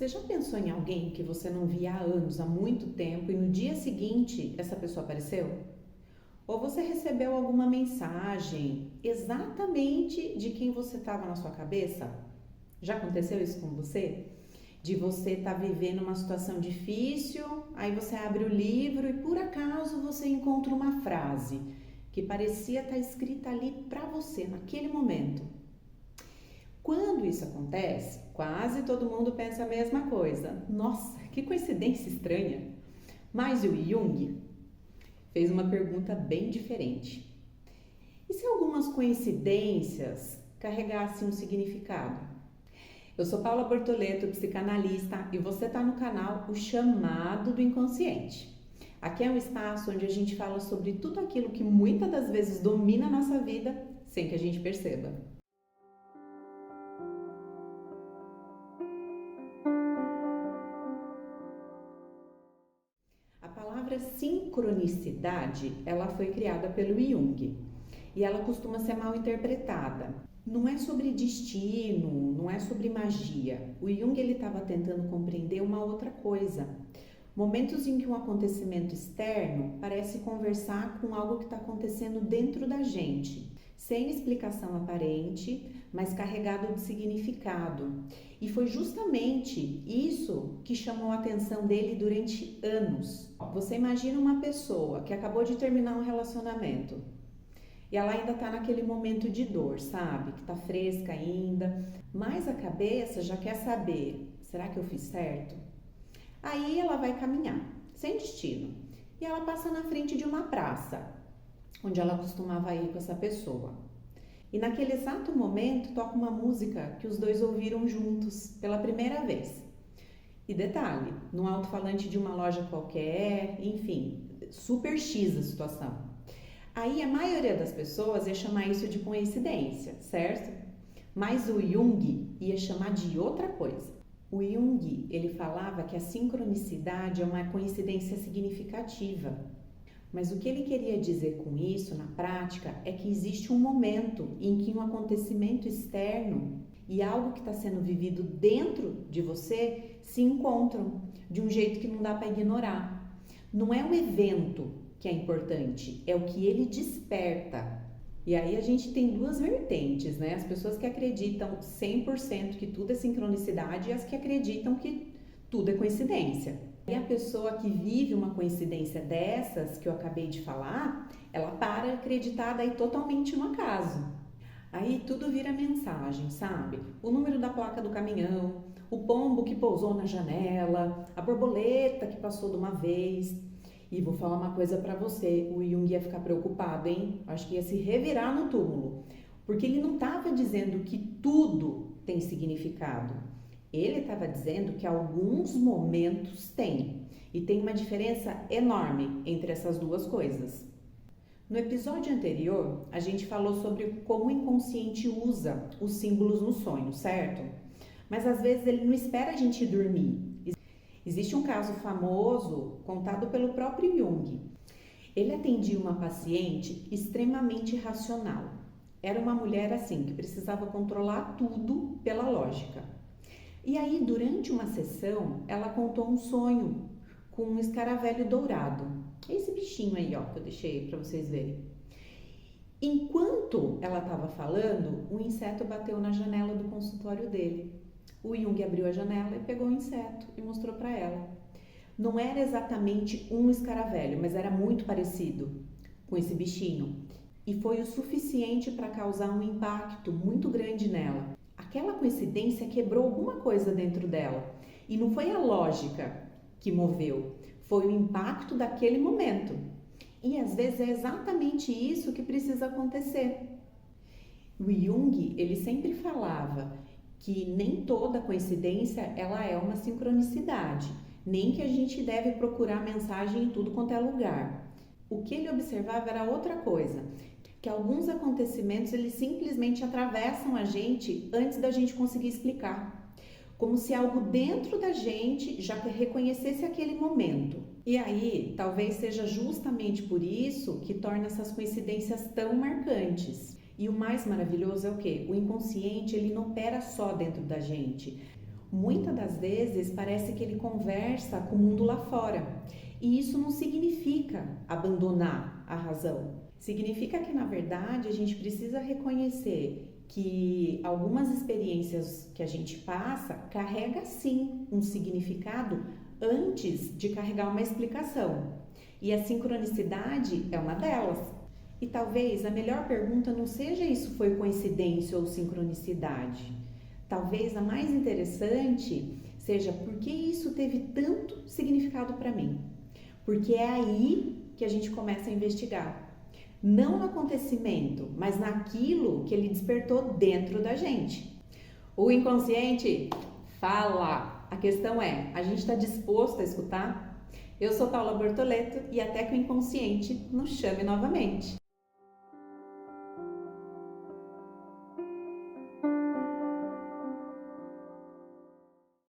Você já pensou em alguém que você não via há anos, há muito tempo, e no dia seguinte essa pessoa apareceu? Ou você recebeu alguma mensagem exatamente de quem você estava na sua cabeça? Já aconteceu isso com você? De você estar vivendo uma situação difícil, aí você abre o livro e por acaso você encontra uma frase que parecia estar escrita ali para você naquele momento. Quando isso acontece, quase todo mundo pensa a mesma coisa. Nossa, que coincidência estranha! Mas o Jung fez uma pergunta bem diferente. E se algumas coincidências carregassem um significado? Eu sou Paula Bortoleto, psicanalista, e você está no canal O Chamado do Inconsciente. Aqui é um espaço onde a gente fala sobre tudo aquilo que muitas das vezes domina a nossa vida sem que a gente perceba. A palavra sincronicidade, ela foi criada pelo Jung e ela costuma ser mal interpretada. Não é sobre destino, não é sobre magia. O Jung ele estava tentando compreender uma outra coisa. Momentos em que um acontecimento externo parece conversar com algo que está acontecendo dentro da gente, sem explicação aparente, mas carregado de significado. E foi justamente isso que chamou a atenção dele durante anos. Você imagina uma pessoa que acabou de terminar um relacionamento e ela ainda está naquele momento de dor, sabe? Que está fresca ainda, mas a cabeça já quer saber, será que eu fiz certo? Aí ela vai caminhar, sem destino, e ela passa na frente de uma praça, onde ela costumava ir com essa pessoa. E naquele exato momento toca uma música que os dois ouviram juntos pela primeira vez. E detalhe, num alto-falante de uma loja qualquer, enfim, super X a situação. Aí a maioria das pessoas ia chamar isso de coincidência, certo? Mas o Jung ia chamar de outra coisa. O Jung, ele falava que a sincronicidade é uma coincidência significativa. Mas o que ele queria dizer com isso, na prática, é que existe um momento em que um acontecimento externo e algo que está sendo vivido dentro de você se encontram de um jeito que não dá para ignorar. Não é um evento que é importante, é o que ele desperta. E aí a gente tem duas vertentes, né? As pessoas que acreditam 100% que tudo é sincronicidade e as que acreditam que tudo é coincidência. E a pessoa que vive uma coincidência dessas que eu acabei de falar, ela para de acreditar daí totalmente no acaso. Aí tudo vira mensagem, sabe? O número da placa do caminhão, o pombo que pousou na janela, a borboleta que passou de uma vez. E vou falar uma coisa pra você, o Jung ia ficar preocupado, hein? Acho que ia se revirar no túmulo, porque ele não estava dizendo que tudo tem significado. Ele estava dizendo que alguns momentos têm, e tem uma diferença enorme entre essas duas coisas. No episódio anterior, a gente falou sobre como o inconsciente usa os símbolos no sonho, certo? Mas às vezes ele não espera a gente dormir. Existe um caso famoso contado pelo próprio Jung. Ele atendia uma paciente extremamente racional. Era uma mulher assim que precisava controlar tudo pela lógica. E aí, durante uma sessão, ela contou um sonho com um escaravelho dourado. Esse bichinho aí, ó, que eu deixei para vocês verem. Enquanto ela estava falando, um inseto bateu na janela do consultório dele. O Jung abriu a janela e pegou o inseto e mostrou para ela. Não era exatamente um escaravelho, mas era muito parecido com esse bichinho. E foi o suficiente para causar um impacto muito grande nela. Aquela coincidência quebrou alguma coisa dentro dela. E não foi a lógica que moveu, foi o impacto daquele momento. E às vezes é exatamente isso que precisa acontecer. O Jung, ele sempre falava que nem toda coincidência ela é uma sincronicidade, nem que a gente deve procurar mensagem em tudo quanto é lugar. O que ele observava era outra coisa, que alguns acontecimentos eles simplesmente atravessam a gente antes da gente conseguir explicar, como se algo dentro da gente já reconhecesse aquele momento. E aí, talvez seja justamente por isso que torna essas coincidências tão marcantes. E o mais maravilhoso é o quê? O inconsciente, ele não opera só dentro da gente. Muitas das vezes parece que ele conversa com o mundo lá fora. E isso não significa abandonar a razão. Significa que, na verdade, a gente precisa reconhecer que algumas experiências que a gente passa carrega sim um significado antes de carregar uma explicação. E a sincronicidade é uma delas. E talvez a melhor pergunta não seja isso foi coincidência ou sincronicidade. Talvez a mais interessante seja por que isso teve tanto significado para mim. Porque é aí que a gente começa a investigar. Não no acontecimento, mas naquilo que ele despertou dentro da gente. O inconsciente fala. A questão é, a gente está disposto a escutar? Eu sou Paula Bortoleto e até que o inconsciente nos chame novamente.